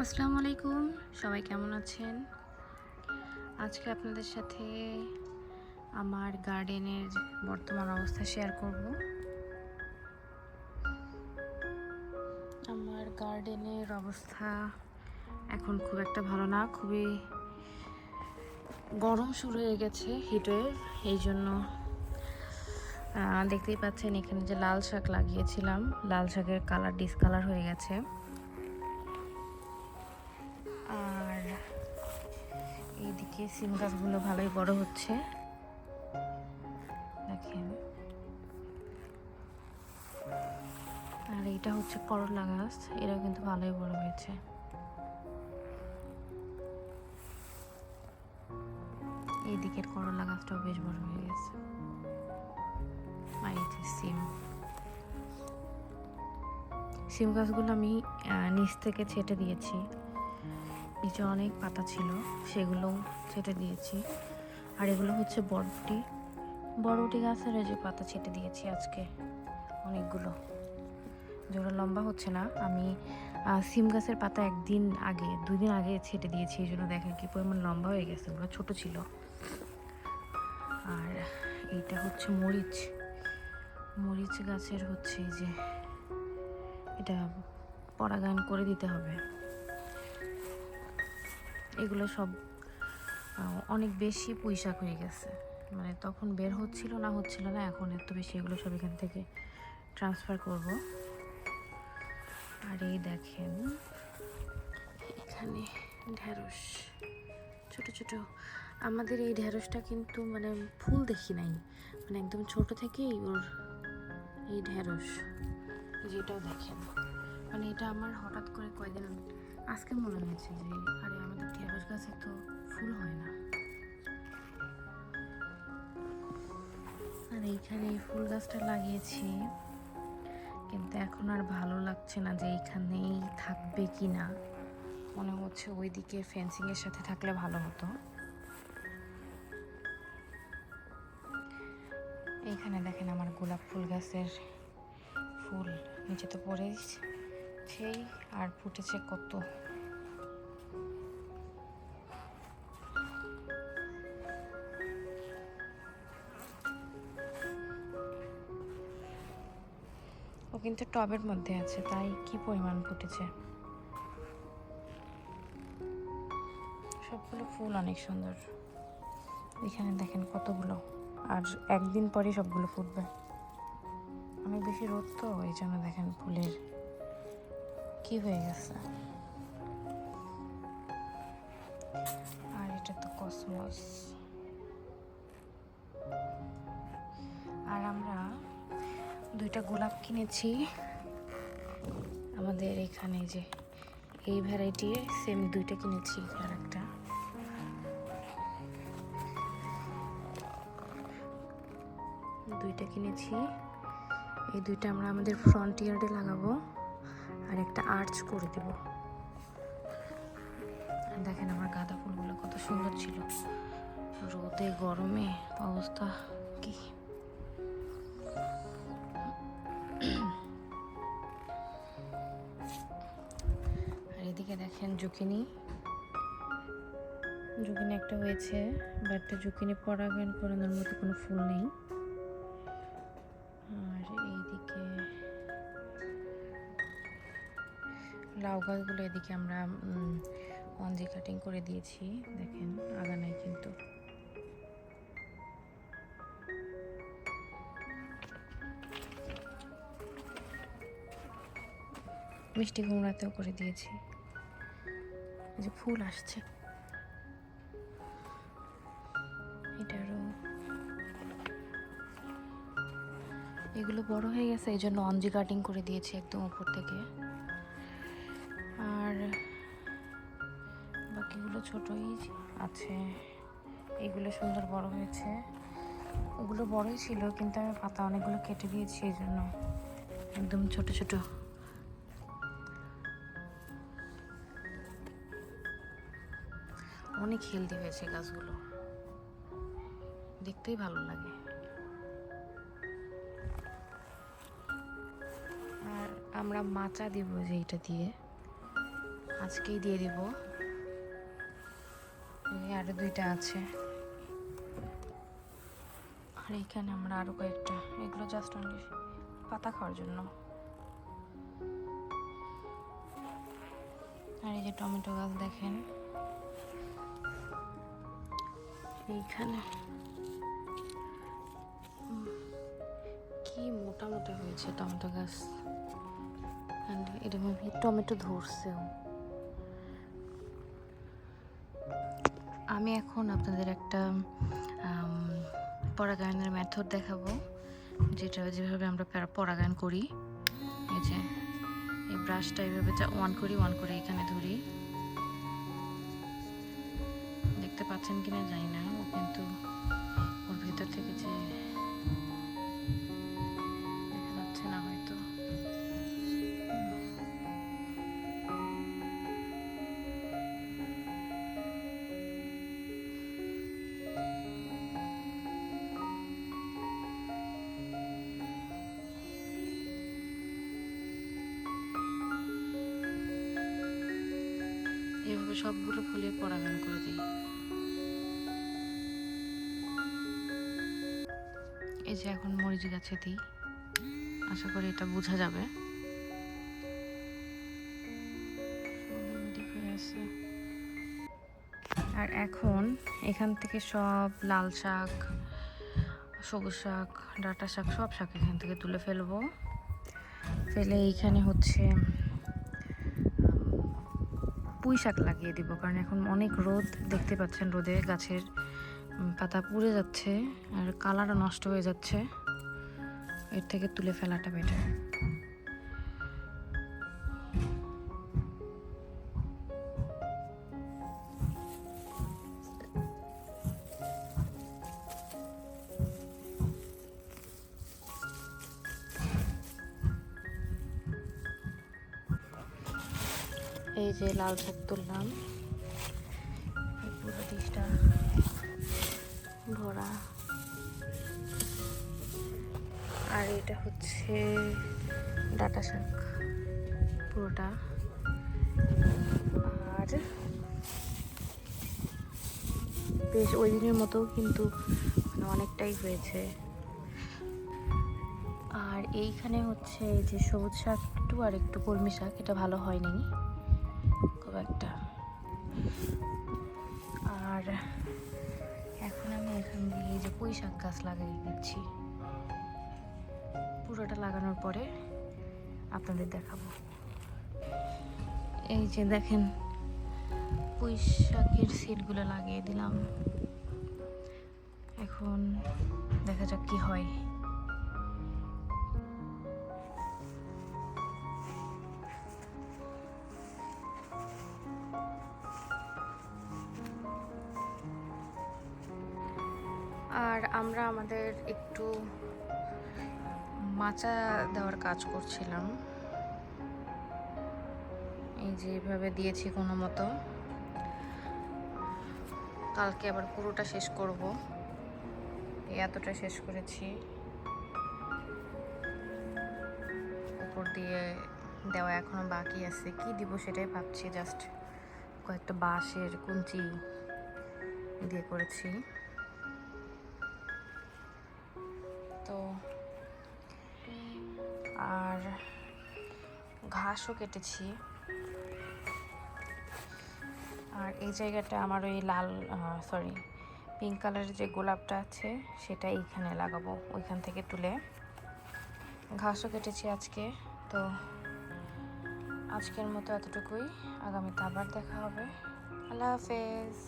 আসসালামু আলাইকুম, সবাই কেমন আছেন? আজকে আপনাদের সাথে আমার গার্ডেনের বর্তমান অবস্থা শেয়ার করব। আমার গার্ডেনের অবস্থা এখন খুব একটা ভালো না, খুবই গরম শুরু হয়ে গেছে, হিটওয়েভ। এই জন্য দেখতেই পাচ্ছেন এখানে যে লাল শাক লাগিয়েছিলাম, লাল শাকের কালার ডিসকালার হয়ে গেছে। আর এইদিকে সিম গাছগুলো ভালোই বড় হচ্ছে, দেখেন। আর এইটা হচ্ছে করলা গাছ, এরাও কিন্তু ভালোই বড় হয়েছে। এই দিকের করলা গাছটাও বেশ বড় হয়ে গেছে। আর এই যে সিম গাছগুলো আমি নিচ থেকে ছেটে দিয়েছি, নিচে অনেক পাতা ছিল সেগুলোও ছেটে দিয়েছি। আর এগুলো হচ্ছে বরবটি গাছের যে পাতা ছেটে দিয়েছি আজকে অনেকগুলো, যেগুলো লম্বা হচ্ছে না। আমি সিম গাছের পাতা 2 দিন আগে ছেটে দিয়েছি, এই জন্য দেখেন কি পরিমাণ লম্বা হয়ে গেছে, ওগুলো ছোট ছিল। আর এইটা হচ্ছে মরিচ গাছের হচ্ছে এই যে এটা পরাগায়ন করে দিতে হবে। এগুলো সব অনেক বেশি পুঁইশাক হয়ে গেছে, মানে তখন বের হচ্ছিল না, এখন এত বেশি, এগুলো সব এখান থেকে ট্রান্সফার করব। আর এই দেখেন এখানে ঢেঁড়স ছোট ছোট। আমাদের এই ঢেঁড়সটা কিন্তু মানে ফুল দেখি নাই, মানে একদম ছোট থেকেই ওর এই ঢেঁড়স, যেটাও দেখেন, মানে এটা আমার হঠাৎ করে কয়েকদিন আজকে মনে হয়েছে যে আরে আমাদের ঢেঁড়স গাছে তো ফুল হয় না। আর এইখানে এই ফুল গাছটা লাগিয়েছি, কিন্তু এখন আর ভালো লাগছে না যে এইখানেই থাকবে কি না, মনে হচ্ছে ওইদিকে ফেন্সিংয়ের সাথে থাকলে ভালো হতো। এইখানে দেখেন আমার গোলাপ ফুল গাছের ফুল নিচে তো পড়েছেই, আর ফুটেছে কত। ও কিন্তু টবের মধ্যে আছে, তাই কি পরিমাণ ফুটেছে। সবগুলো ফুল অনেক সুন্দর, এখানে দেখেন কতগুলো, আর একদিন পরে সবগুলো ফুটবে। অনেক বেশি রোদ তো, এই জন্য দেখেন ফুলের কি হয়ে গেছে। আর এটা তো কসমস। আর আমরা 2টা গোলাপ কিনেছি আমাদের এখানে, যে এই ভ্যারাইটি সেম 2টা কিনেছি, আর একটা কিনেছি। এই 2টা আমরা আমাদের ফ্রন্ট ইয়ার্ডে লাগাবো, আর একটা আর্চ করে দেব। দেখেন আমার গাঁদা ফুলগুলো কত সুন্দর ছিল, রোদে গরমে অবস্থা কি। আর এদিকে দেখেন জুকিনি একটা হয়েছে, বাট জুকিনি পরাগায়ন করানোর মতো কোনো ফুল নেই। আর এইদিকে লাউ গাছগুলো এদিকে আমরা ওয়ানজি কাটিং করে দিয়েছি, দেখেন আগা নাই কিন্তু। মিষ্টি কুমড়াতেও করে দিয়েছি, যে ফুল আসছে। এটারও এগুলো বড় হয়ে গেছে, এই জন্য অঞ্জি কাটিং করে দিয়েছি একদম উপর থেকে। আর বাকিগুলো ছোটই আছে, এগুলো সুন্দর বড় হয়েছে। ওগুলো বড়ই ছিল, কিন্তু আমি পাতা অনেকগুলো কেটে দিয়েছি, এই জন্য একদম ছোট ছোট। অনেক হেলদি হয়েছে গাছগুলো, দেখতেই ভালো লাগে। আর আমরা মাচা দিব যে এটা দিয়ে, আজকেই দিয়ে দিব। আরো 2টা আছে, আর এখানে আমরা আরো কয়েকটা, এগুলো জাস্ট অনলি পাতা খাওয়ার জন্য। আর এই যে টমেটো গাছ দেখেন, এইখানে কি মোটা মোটা হয়েছে টমেটো গাছ, এরকম টমেটো ধরছেও। আমি এখন আপনাদের একটা পরাগায়নের মেথড দেখাবো, যেভাবে আমরা পরাগায়ন করি। এই যে এই ব্রাশটা এইভাবে অন করে এখানে ধরি, দেখতে পাচ্ছেন কিনা জানি না, ও কিন্তু ওর ভেতর থেকে যে দেখা যাচ্ছে না হয়তো, এইভাবে সবগুলো ফুলে পরাগায়ন করে দিই। এই যে এখন মরিচ গাছে দিই, আশা করি এটা বোঝা যাবে। আর এখন এখান থেকে সব লাল শাক, সবুজ শাক, ডাঁটা শাক, সব শাক এখান থেকে তুলে ফেলবো। ফেলে এইখানে হচ্ছে পুঁই শাক লাগিয়ে দিব, কারণ এখন অনেক রোদ, দেখতে পাচ্ছেন রোদে গাছের পাতা পুড়ে যাচ্ছে আর কালারও নষ্ট হয়ে যাচ্ছে, এর থেকে তুলে ফেলাটা বেটার। এই যে লাল শাক তুললাম, পুরো ডিশটা ভরা। আর এটা হচ্ছে ডাঁটা শাক পুরোটা, আর বেশ ওই দিনের মতো কিন্তু অনেকটাই হয়েছে। আর এইখানে হচ্ছে যে সবুজ শাক একটু, আর একটু কলমি শাক, এটা ভালো হয়নি খুব একটা। আর এখন আমি এখান দিয়ে যে পুঁই শাক গাছ লাগিয়ে দিচ্ছি, পুরোটা লাগানোর পরে আপনাদের দেখাবো। এই যে দেখেন পুঁই শাকের সিডগুলো লাগিয়ে দিলাম, এখন দেখা যাক কি হয়। আর আমরা আমাদের একটু মাচা দেওয়ার কাজ করছিলাম, এই যে এভাবে দিয়েছি কোনো মতো, কালকে আবার পুরোটা শেষ করব, এতটা শেষ করেছি, উপর দিয়ে দেওয়া এখনো বাকি আছে, কি দিব সেটাই ভাবছি, জাস্ট কয়েকটা বাঁশের কুঞ্চি দিয়ে করেছি। তো আর ঘাসও কেটেছি, আর এই জায়গাটা আমার ওই পিঙ্ক কালারের যে গোলাপটা আছে সেটা এইখানে লাগাবো, ওইখান থেকে তুলে। ঘাসও কেটেছি আজকে। তো আজকের মতো এতটুকুই, আগামীতে আবার দেখা হবে। আল্লাহ হাফেজ।